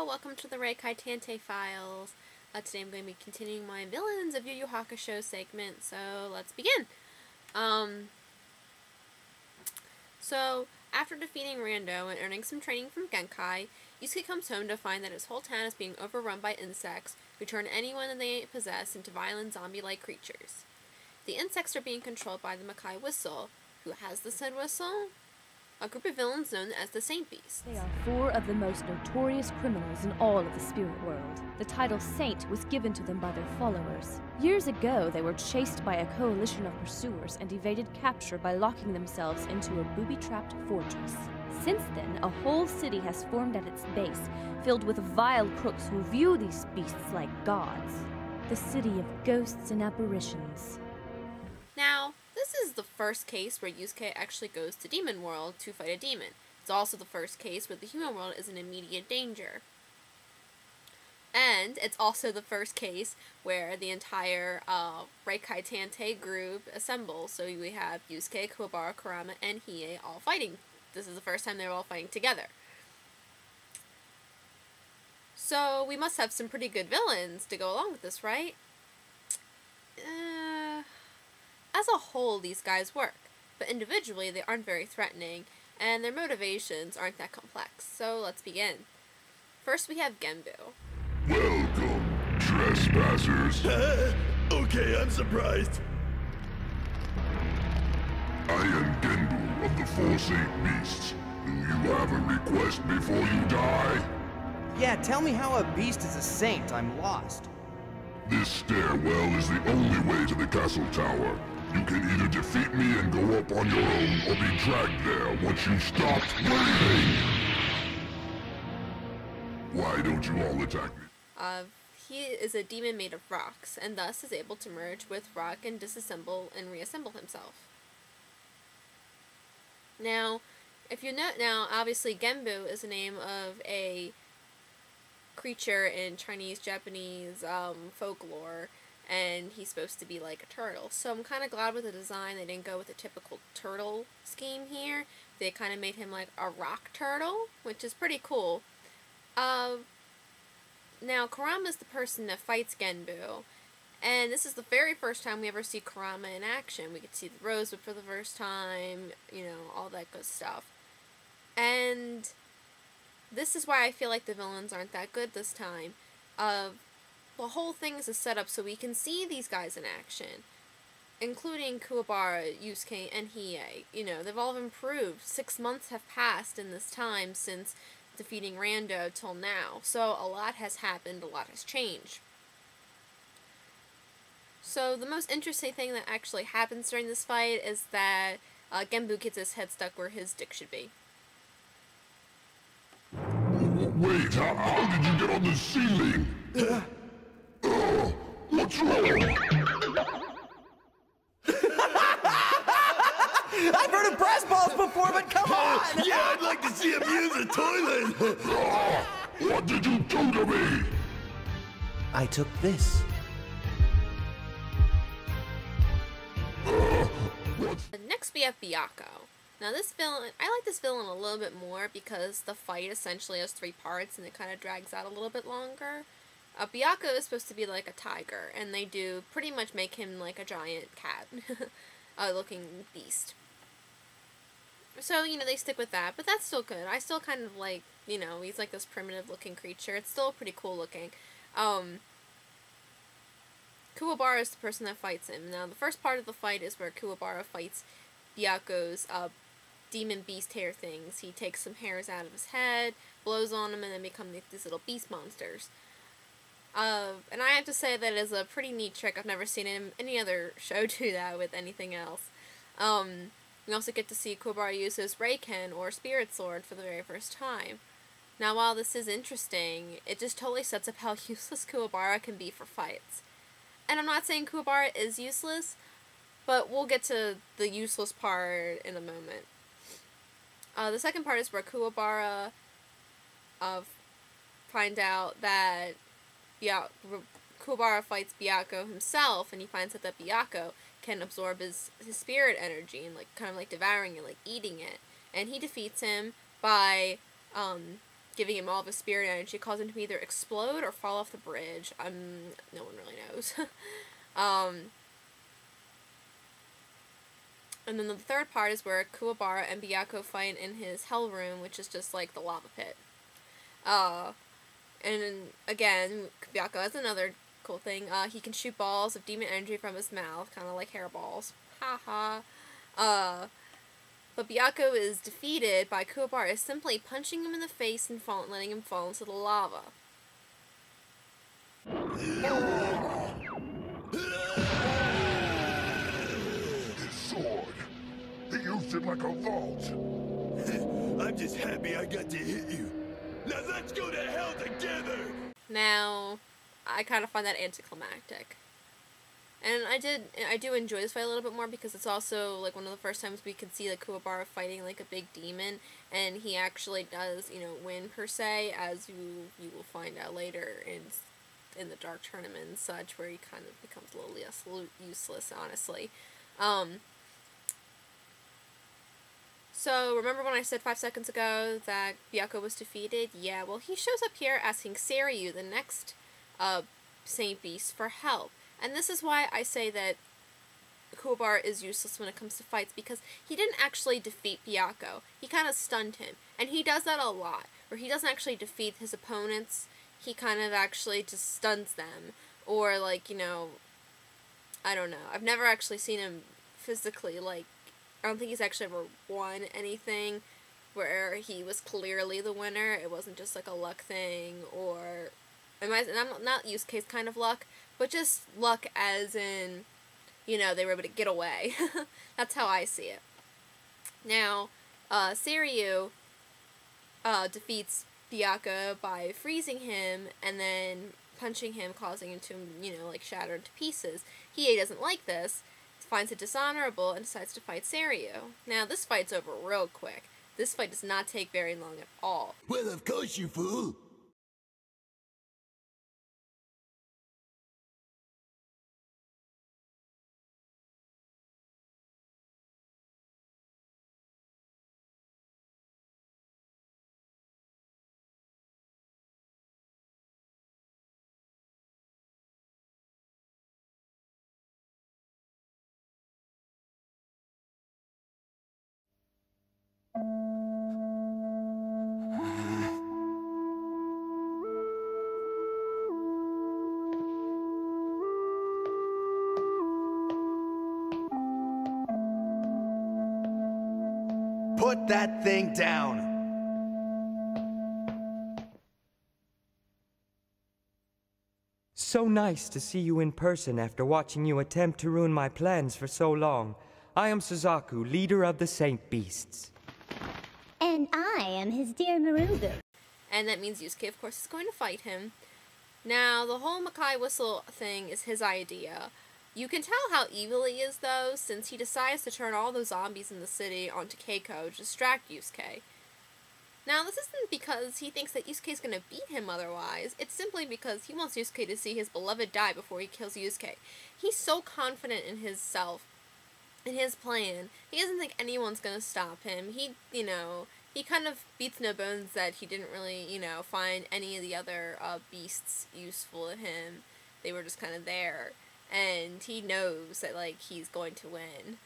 welcome to the Reikai Tante Files. Today I'm going to be continuing my Villains of Yu Yu Hakusho segment, so let's begin. So, after defeating Rando and earning some training from Genkai, Yusuke comes home to find that his whole town is being overrun by insects who turn anyone that they possess into violent zombie-like creatures. The insects are being controlled by the Makai Whistle. Who has the said whistle? A group of villains known as the Saint Beasts. They are four of the most notorious criminals in all of the spirit world. The title Saint was given to them by their followers. Years ago, they were chased by a coalition of pursuers and evaded capture by locking themselves into a booby-trapped fortress. Since then, a whole city has formed at its base, filled with vile crooks who view these beasts like gods. The city of ghosts and apparitions. Now, this is the first case where Yusuke actually goes to Demon World to fight a demon. It's also the first case where the human world is in immediate danger. And it's also the first case where the entire Reikai Tante group assembles. So we have Yusuke, Kuwabara, Kurama, and Hiei all fighting. This is the first time they're all fighting together. So we must have some pretty good villains to go along with this, right? As a whole, these guys work, but individually they aren't very threatening, and their motivations aren't that complex. So let's begin. First we have Genbu. Welcome, trespassers. Okay, I'm surprised. I am Genbu of the Four Saint Beasts. Do you have a request before you die? Yeah, tell me how a beast is a saint. I'm lost. This stairwell is the only way to the castle tower. You can either defeat me and go up on your own, or be dragged there once you've stopped breathing. Why don't you all attack me? He is a demon made of rocks, and thus is able to merge with rock and disassemble and reassemble himself. Now, if you note now, obviously Genbu is the name of a creature in Chinese, Japanese folklore, and he's supposed to be like a turtle. So I'm kind of glad with the design they didn't go with a typical turtle scheme here. They kind of made him like a rock turtle, which is pretty cool. Now, Kurama is the person that fights Genbu, and this is the very first time we ever see Kurama in action. We get to see the Rosebud for the first time, you know, all that good stuff. And this is why I feel like the villains aren't that good this time. The whole thing is a setup so we can see these guys in action, including Kuwabara, Yusuke, and Hiei. You know, they've all improved. 6 months have passed in this time since defeating Rando till now. So a lot has happened, a lot has changed. So the most interesting thing that actually happens during this fight is that Genbu gets his head stuck where his dick should be. Wait, how did you get on the ceiling? What's wrong? I've heard of brass balls before, but come on! Yeah, I'd like to see him use a toilet. What did you do to me? I took this. Next we have Byakuo. Now this villain, I like this villain a little bit more because the fight essentially has 3 parts and it kind of drags out a little bit longer. Byakuo is supposed to be like a tiger, and they do pretty much make him like a giant cat looking beast. So, you know, they stick with that, but that's still good. I still kind of like, you know, he's like this primitive looking creature. It's still pretty cool looking. Kuwabara is the person that fights him. Now, the first part of the fight is where Kuwabara fights Byakuo's demon beast hair things. He takes some hairs out of his head, blows on them, and then become these little beast monsters. And I have to say that is a pretty neat trick. I've never seen any other show do that with anything else. We also get to see Kuwabara use his Reiken, or Spirit Sword, for the very first time. Now, while this is interesting, it just totally sets up how useless Kuwabara can be for fights. And I'm not saying Kuwabara is useless, but we'll get to the useless part in a moment. The second part is where Kuwabara find out that Kuwabara fights Byakuo himself, and he finds out that Byakuo can absorb his spirit energy and like kind of like devouring it, like eating it. And he defeats him by giving him all of his spirit energy, causing him to either explode or fall off the bridge. No one really knows. And then the third part is where Kuwabara and Byakuya fight in his hell room, which is just like the lava pit. And again, Byakuya has another cool thing. He can shoot balls of demon energy from his mouth, kind of like hairballs. Haha. But Byakuya is defeated by Kuwabara simply punching him in the face and letting him fall into the lava. His sword. He used it like a vault. I'm just happy I got to hit you. Now let's go to hell together! Now, I kind of find that anticlimactic. And I do enjoy this fight a little bit more because it's also, like, one of the first times we can see, like, Kuwabara fighting, like, a big demon, and he actually does, you know, win, per se, as you will find out later in the Dark Tournament and such, where he kind of becomes a little less useless, honestly. So, remember when I said 5 seconds ago that Byakuya was defeated? Yeah, well, he shows up here asking Seiryu, the next, Saint Beast, for help. And this is why I say that Kuwabara is useless when it comes to fights, because he didn't actually defeat Byakuya. He kind of stunned him. And he does that a lot, where he doesn't actually defeat his opponents, he kind of actually just stuns them. Or, like, you know, I don't know. I've never actually seen him physically, like, I don't think he's actually ever won anything where he was clearly the winner. It wasn't just, like, a luck thing, or, and I'm not use case kind of luck, but just luck as in, you know, they were able to get away. That's how I see it. Now, Seiryu defeats Byakuya by freezing him and then punching him, causing him to, you know, like, shatter into pieces. Hiei doesn't like this, finds it dishonorable, and decides to fight Seiryu. Now, this fight's over real quick. This fight does not take very long at all. Well, of course, you fool. Put that thing down! So nice to see you in person after watching you attempt to ruin my plans for so long. I am Suzaku, leader of the Saint Beasts. And I am his dear Marugu. And that means Yusuke, of course, is going to fight him. Now, the whole Makai whistle thing is his idea. You can tell how evil he is, though, since he decides to turn all the zombies in the city onto Keiko to distract Yusuke. Now, this isn't because he thinks that Yusuke is going to beat him otherwise. It's simply because he wants Yusuke to see his beloved die before he kills Yusuke. He's so confident in himself, in his plan. He doesn't think anyone's going to stop him. He kind of beats no bones that he didn't really, find any of the other beasts useful to him. They were just kind of there. And he knows that, like, he's going to win.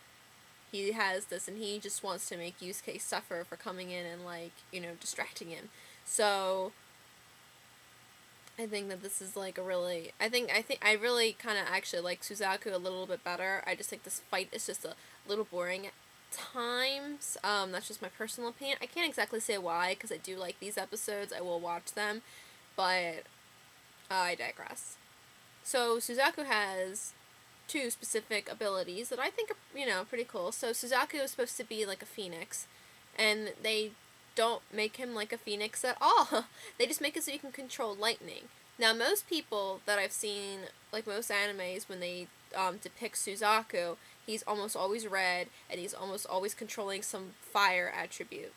He has this, and he just wants to make Yusuke suffer for coming in and, like, distracting him. So, I think that this is, like, a really... I really kind of actually like Suzaku a little bit better. I just think this fight is just a little boring at times. That's just my personal opinion. I can't exactly say why, because I do like these episodes. I will watch them. But, I digress. So, Suzaku has two specific abilities that I think are, pretty cool. So, Suzaku is supposed to be like a phoenix, and they don't make him like a phoenix at all. They just make it so you can control lightning. Now, most people that I've seen, like most animes, when they depict Suzaku, he's almost always red, and he's almost always controlling some fire attribute.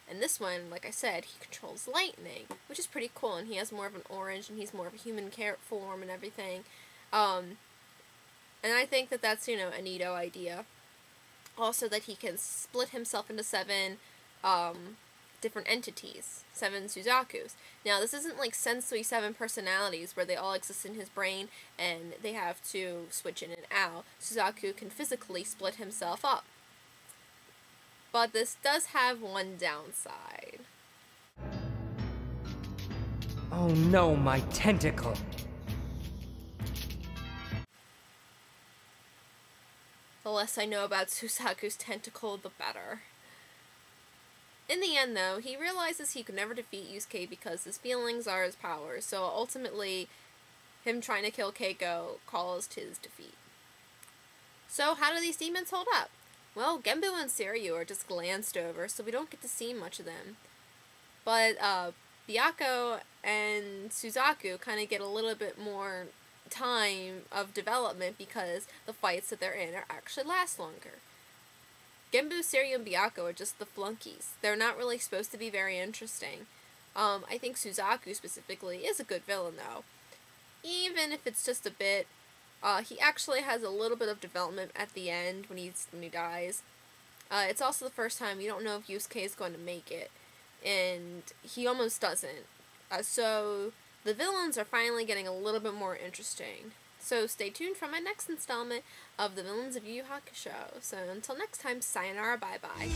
And this one, like I said, he controls lightning, which is pretty cool, and he has more of an orange, and he's more of a human form and everything. And I think that that's, a neato idea. Also that he can split himself into 7 different entities, 7 Suzakus. Now, this isn't like Sensui 7 personalities where they all exist in his brain and they have to switch in and out. Suzaku can physically split himself up. But this does have one downside. Oh no, my tentacle! The less I know about Suzaku's tentacle, the better. In the end, though, he realizes he could never defeat Yusuke because his feelings are his powers, so ultimately, him trying to kill Keiko caused his defeat. So, how do these demons hold up? Well, Genbu and Seiryu are just glanced over, so we don't get to see much of them. But, Byakuya and Suzaku kind of get a little bit more time of development because the fights that they're in actually last longer. Genbu, Seiryu, and Byakuya are just the flunkies. They're not really supposed to be very interesting. I think Suzaku specifically is a good villain though. Even if it's just a bit, he actually has a little bit of development at the end when he dies. It's also the first time we don't know if Yusuke is going to make it, and he almost doesn't. So the villains are finally getting a little bit more interesting. So stay tuned for my next installment of the villains of Yu Yu Hakusho. So until next time, sayonara, bye bye.